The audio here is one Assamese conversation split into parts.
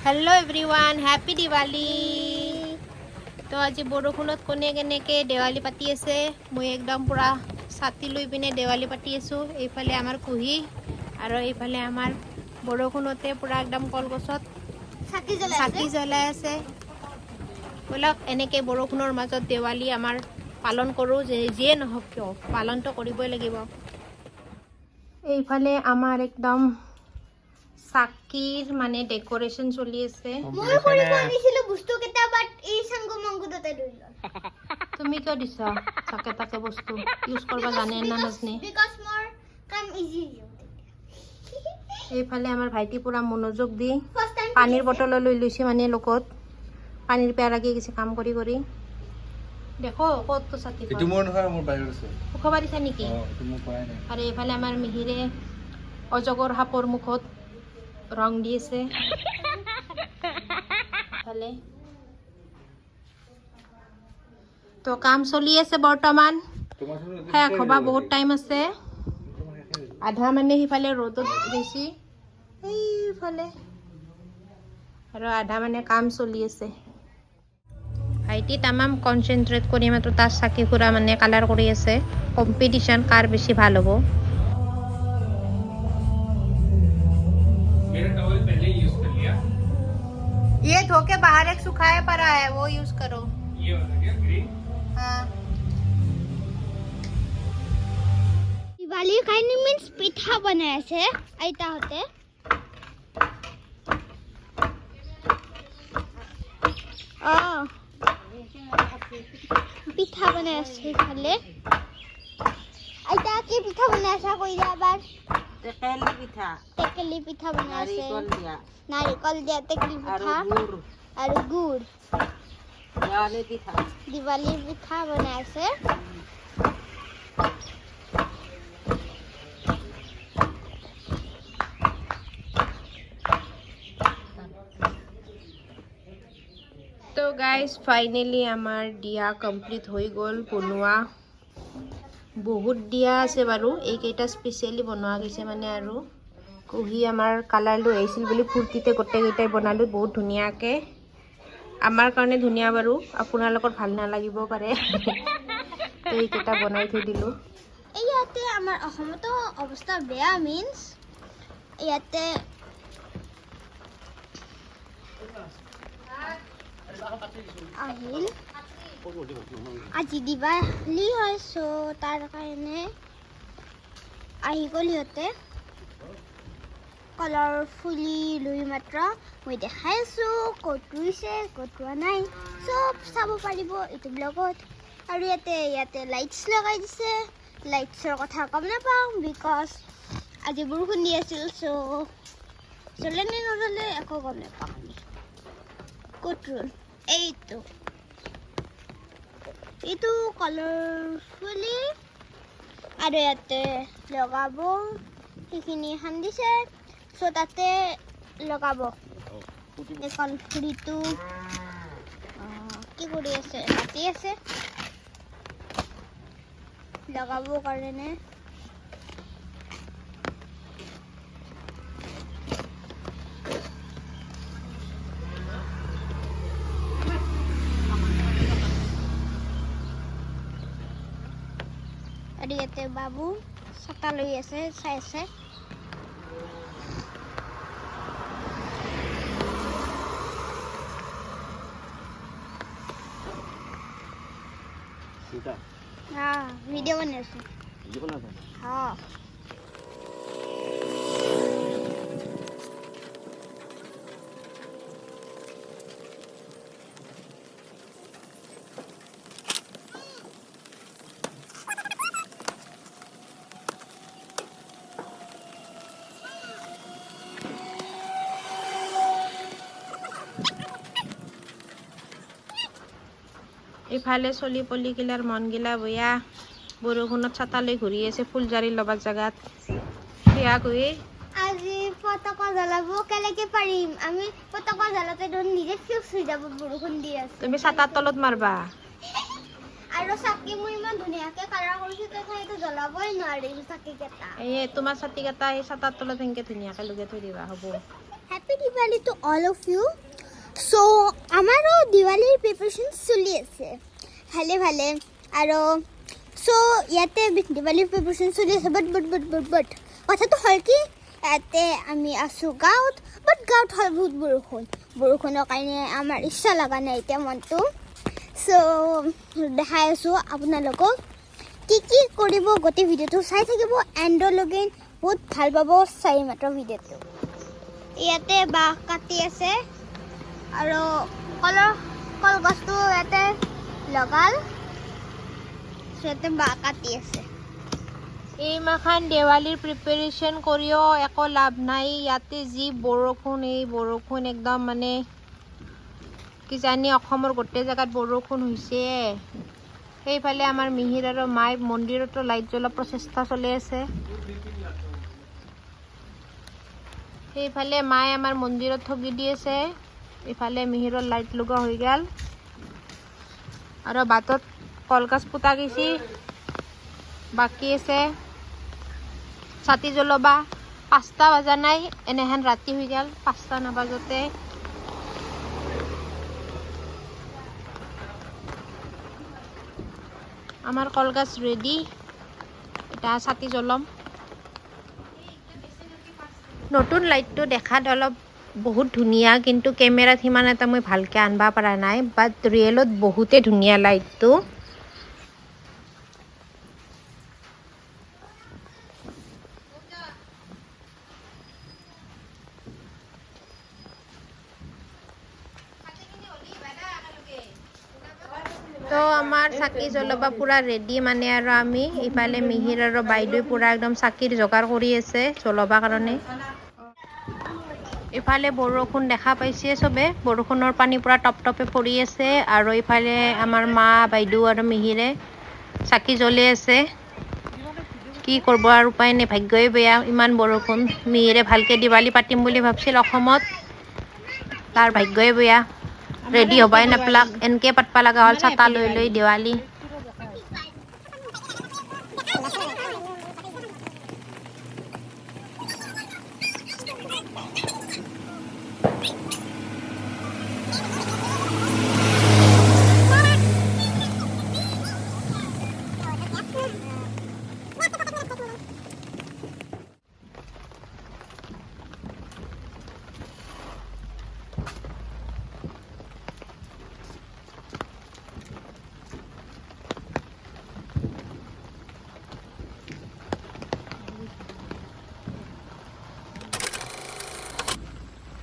Hello everyone, happy Diwali. तो आज বৰষুণত কোনে কেনেকে দেৱালী পাতি আছে মই একদম পুৰা ছাতি লৈ পিনে দেৱালী পাতি আছো এইফালে আমাৰ কুহি আৰু এইফালে আমাৰ বৰষুণতে পুৰা একদম কলগছত ছাতি জ্বলাই আছে বলক এনেকে বৰষুণৰ মাজত দেৱালী আমাৰ পালন কৰো যে যিয়ে নহওক কিয় পালনটো কৰিবই লাগিব এইফালে আমাৰ একদম সাকিৰ মানে ডেকোৰেশন চলি আছে মই কৰিব আনিছিল বস্তু কেটা বাট এই সংগ মংগুদতে দইল তুমি কিয় দিছা সাকে তাকে বস্তু ইউজ করবা জানে না নাজনে বিকজ মোর কাম ইজি এইফালে আমাৰ ভাইটি পুৰা মনোযোগ দি পানীৰ বটল লৈ লৈছে মানে লগত পানীৰ পেয়া লাগি কিছু কাম কৰি কৰি দেখো কত তো সাথী এটো মোৰ নহয় মোৰ বাইৰ আছে খবৰিছা নেকি এটো মোৰ পাই নাই আৰু এইফালে আমাৰ মিহিৰে অজগৰ হাপৰ মুখত ৰং দিয়েছে ভালে তো কাম চলি আছে বৰ্তমান হ্যাঁ খবা বহুত টাইম আছে আধা মানে হিফালে ৰ'দত বেছি এইফালে আৰু আধা মানে কাম চলি আছে ভাইটি তামাম কনসেন্ট্ৰেট কৰি মাত্ৰ তাৰ চাকি খুৰা মানে কালাৰ কৰি আছে কম্পিটিশন কাৰ বেছি ভাল হ'ব मेरा टॉवल पहले ही यूज कर लिया ये धो के बाहर एक सुखाया पड़ा है वो यूज करो ये वाला क्या ग्रीन हाँ दिवाली खाने मीन्स पिठा बनाए से आइता होते पिठा बनाए से खाले आइता की पिठा बनाए सा कोई बार टेकेली पिठा बनाए से नारिकल दिया टेकेली पिठा और गुड़ दिवाली पिठा बनाए से तो गाइस फाइनली आमार दिया कम्प्लीट हो गल बनवा बहुत दिया আছে বাৰু এইকেইটা স্পেশালি বনোৱা গৈছে মানে আৰু কুহি আমাৰ কালাৰ লৈ আহিছিল বুলি ফুৰ্তিতে গোটেইকেইটাই বনালো বহুত ধুনিয়াকে আমাৰ কাৰণে ধুনিয়া বাৰু আপোনালোকৰ ভাল নালাগিব পাৰে তো এইকেইটা বনাই থৈ দিলো ইয়াতে আমাৰ অসমতো অৱস্থা বেয়া মিন্স ইয়াতে আহিল আজি দিৱালী হয় সো তাৰ কাৰণে আহি গ'ল সিহঁতে কালাৰফুলি লৈ মাত্ৰ মই দেখাই আছো ক'ত ৰুইছে ক'ত ৰোৱা নাই চব চাব পাৰিব এইটো ব্লগত আৰু ইয়াতে লাইটছ লগাই দিছে লাইটছৰ কথা গম নাপাওঁ বিকজ আজি বৰষুণ দি আছিল সো জ্বলে নে নজ্বলে একো গম নাপাওঁ ক'ত ৰুল এইটো কালাৰফুলি আৰু ইয়াতে লগাব সেইখিনি খান্দিছে সো তাতে লগাব এখন ফুৰিটো কি কৰি আছে কাটি আছে লগাব কাৰণে আৰু ইয়াতে বাবু ছাতা লৈ আছে চাই আছে हाँ वीडियो बना रहे हाँ ইফালে চলি পলি কিলাৰ মন গিলা বয়া বৰষুণত ছাতা লৈ ঘূৰি আছে ফুলজাৰি লবাৰ জাগাত বিয়া কৰি আজি পতাকা জ্বলাব কেনেকে পাৰিম আমি পতাকা জ্বলাতে নিজে ফিউজ হৈ যাব বৰষুণ দি আছে তুমি ছাতাৰ তলত মাৰবা আৰু চাকি মই ইমান ধুনীয়াকৈ কালাৰ কৰিছোঁ সেইটো জ্বলাবই নোৱাৰিম চাকি কেইটা এই তোমাৰ ছাতি কেইটা এই ছাতাৰ তলত এনেকৈ ধুনীয়াকৈ লগাই থৈ দিবা হ'ব happy Diwali to all of you so' আমাৰো দিৱালীৰ প্ৰিপাৰেশ্যন চলি আছে ভালে ভালে আৰু চ' ইয়াতে দিৱালীৰ প্ৰিপাৰেশ্যন চলি আছে বাট কথাটো হ'ল কি ইয়াতে আমি আছোঁ গাঁৱত বাট গাঁৱত হ'ল বহুত বৰষুণৰ কাৰণে আমাৰ ইচ্ছা লগা নাই এতিয়া মনটো চ' দেখাই আছোঁ আপোনালোকক কি কৰিব গোটেই ভিডিঅ'টো চাই থাকিব এণ্ডলৈকে বহুত ভাল পাব চাই মাত্ৰ ভিডিঅ'টো ইয়াতে বাঁহ কাটি আছে আৰু কলগছটো ইয়াতে লগাল ইয়াতে বাঁহ কাটি আছে এই মাখান দেৱালীৰ প্ৰিপাৰেশ্যন কৰিও একো লাভ নাই ইয়াতে যি বৰষুণ এই বৰষুণ একদম মানে কিজানি অসমৰ গোটেই জেগাত বৰষুণ হৈছে সেইফালে আমাৰ মিহিৰ আৰু মায়ে মন্দিৰতো লাইট জ্বলোৱা প্ৰচেষ্টা চলি আছে সেইফালে মায়ে আমাৰ মন্দিৰত ঠগি দি আছে ইফালে মিহিৰৰ লাইট লগোৱা হৈ গ'ল আৰু বাটত কলগছ পুতা গৈছে বাকী আছে ছাতি জ্বলাবা 5টা বজা নাই এনেহেন ৰাতি হৈ গ'ল 5টা নাবাজতে আমাৰ কলগছ ৰেডি এটা ছাতি জ্বলাম নতুন লাইটটো দেখাত অলপ বহুত ধুনীয়া কিন্তু কেমেৰাত সিমান এটা মই ভালকৈ আনিব পৰা নাই বাট ৰিয়েলত বহুতে ধুনীয়া লাইটটো তো আমাৰ চাকি জ্বলাবা পুৰা ৰেডি মানে আৰু আমি ইফালে মিহিৰ আৰু বাইদেউ পুৰা একদম চাকিৰ যোগাৰ কৰি আছে জ্বলাবৰ কাৰণে ইফালে বৰষুণ দেখা পাইছে চবে বৰষুণৰ পানী পুৰা টপটপে পৰি আছে আৰু ইফালে আমাৰ মা বাইদেউ আৰু মিহিৰে চাকি জ্বলি আছে কি কৰিব আৰু উপায় নাই ভাগ্যই বেয়া ইমান বৰষুণ মিহিৰে ভালকৈ দিৱালী পাতিম বুলি ভাবিছিল অসমত তাৰ ভাগ্যই বেয়া ৰেডি হ'বাই নাপলাক এনেকৈ পাতবা লগা হ'ল ছাতা লৈ লৈ দিৱালী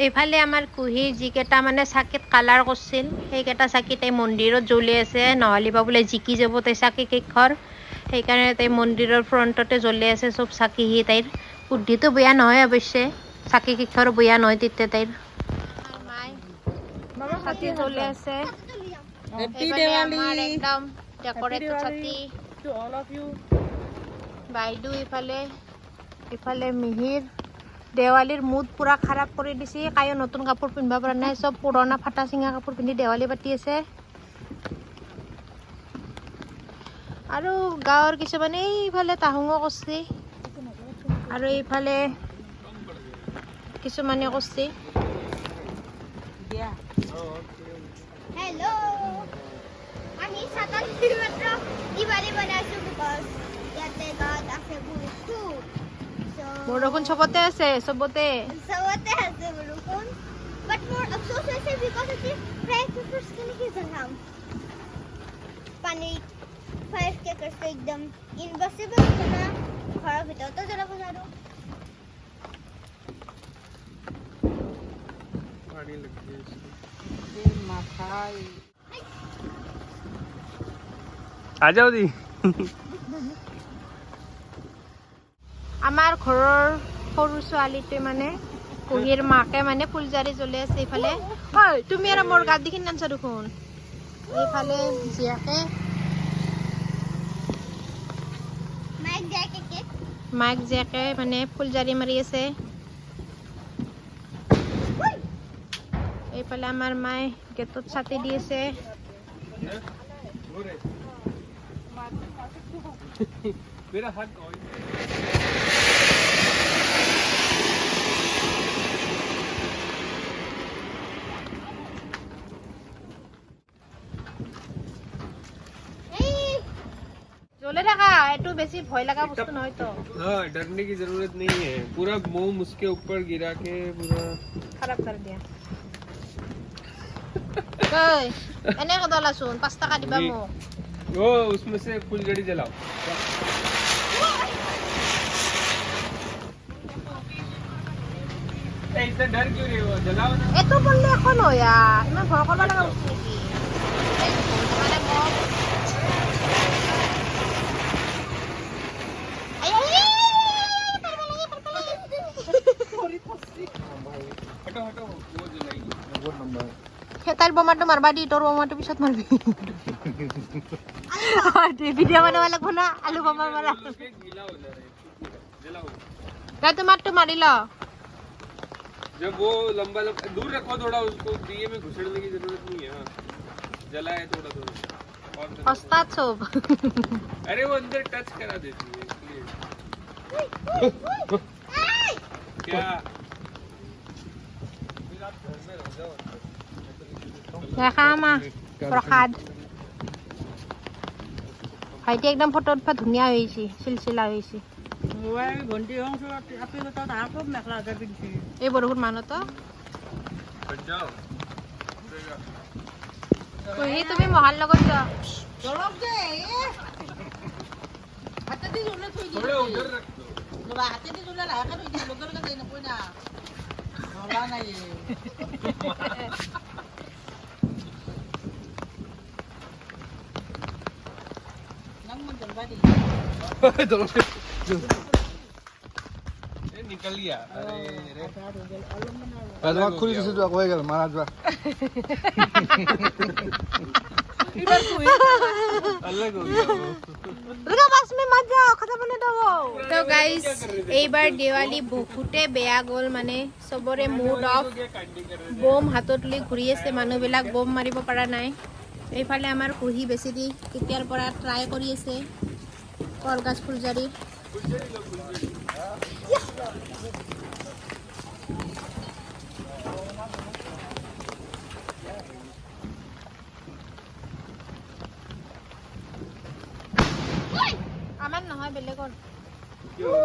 এইফালে আমাৰ কুহিৰ যিকেইটা মানে চাকিত কালাৰ কৰিছিল সেইকেইটা চাকি তাই মন্দিৰত জ্বলি আছে নহ'লেবা বোলে জিকি যাব তাই চাকি কেইঘৰ সেইকাৰণে তাই মন্দিৰৰ ফ্ৰণ্টতে জ্বলি আছে চব চাকি সি তাইৰ বুদ্ধিটো বেয়া নহয় অৱশ্যে চাকি কেইঘৰ বেয়া নহয় তেতিয়া তাইৰ চাকি জ্বলি আছে আমাৰ একদম ডেকৰেটেড চাকি বাইদেউ ইফালে মিহিৰ দেৱালীৰ মুড পুৰা খাৰাপ কৰি দিছে কায়ো নতুন কাপোৰ পিন্ধিব পৰা নাই চব পুৰণা ফাটা চিঙা কাপোৰ পিন্ধি দেৱালী পাতি আছে আৰু গাঁৱৰ কিছুমানে এইফালে তাহুঙো কৰিছে আৰু এইফালে কিছুমানে কৰিছে হেল্ল' আমি ছাতাত মাত্ৰ দিৱালী বনাইছোঁ বিকজ ইয়াতে গাঁৱত আছে বৰষুণ বৰষুণ চবতে আছে চবতে আছে বৰষুণ বাট মোৰ অফচোচ হৈছে বিকজ আজি ফ্ৰাইড পেপাৰ্ছ কেনেকৈ জ্বলাম পানীত 5 কেকাৰ্ছটো একদম ইম্পচিবল না ঘৰৰ ভিতৰতো জ্বলাব নোৱাৰোঁ आ जाओ दी আমাৰ ঘৰৰ সৰু ছোৱালীটোৱে মানে কুহিৰ মাকে মানে ফুলজাৰি জ্বলি আছে এইফালে হয় তুমি আৰু মোৰ গাত দেখি নাঞ্চা দেখোন এইফালে জীয়াকে মাক জীয়াকে মানে ফুলজাৰি মাৰি আছে এইফালে আমাৰ মায়ে গেটত ছাতি দি আছে मेरा हाथ ऑयल জ্বলে থাকা এটো বেছি ভয় লগা বস্তু নহয় তো हाँ डरने की जरूरत नहीं है पूरा मोम उसके ऊपर गिरा के पूरा खराब कर दिया কই এনে কদলাচোন 5 টাকা দিবা মোক वो उसमें से फुलझड़ी जलाओ इतना डर क्यों रहे हो जलाओ ना এটো বললে এখন হয়া ইমান ভয় কৰিব লগা বস্তু নেকি মানে মোক हटो हटो वो जलाएगी वो नंबर খেতার বোমাটো মারবা দি তোর বোমাটো পিছত মারবি ভিডিও বানাবা লাগবো না আলু বোমা মারা गीला हो जा रहा है जलाओ তাই তোমারটো মারি ল जब वो लंबा लंबा दूर रखो थोड़ा उसको दिए में घुसड़ने की जरूरत नहीं है हाँ जलाए थोड़ा थोड़ा और ওস্তাদ সব अरे वो अंदर टच करा देती है इसलिए क्या फिर आप घर में रह जाओ দেখা মা প্রসাদ ভাইটি একদম ফটো উঠবা ধুনীয়া হয়েছে সিলসিলা হয়েছে এই বৰষুণ মানুহ তো बच जाओ কহি তুমি মহাৰ লগত যোৱা थोड़ा उधर रख दो ये निकल गया अरे पैदवा खुली से तो हो गया महाराज बा अलग हो गया वो रुको बस में मत जाओ खत्म होने दो तो गाइस এইবাৰ দিৱালী বহুতে বেয়া গ'ল মানে সবৰে মুড অফ বম হাতত লৈ ঘূৰি আছে মানুহবিলাক বম মাৰিব পৰা নাই এইফালে আমাৰ কুহি বেছি দি কেতিয়াৰ পৰা ট্ৰাই কৰি আছে কলগাছ ফুলজাৰি আমাৰ নহয় বেলেগৰ क्यों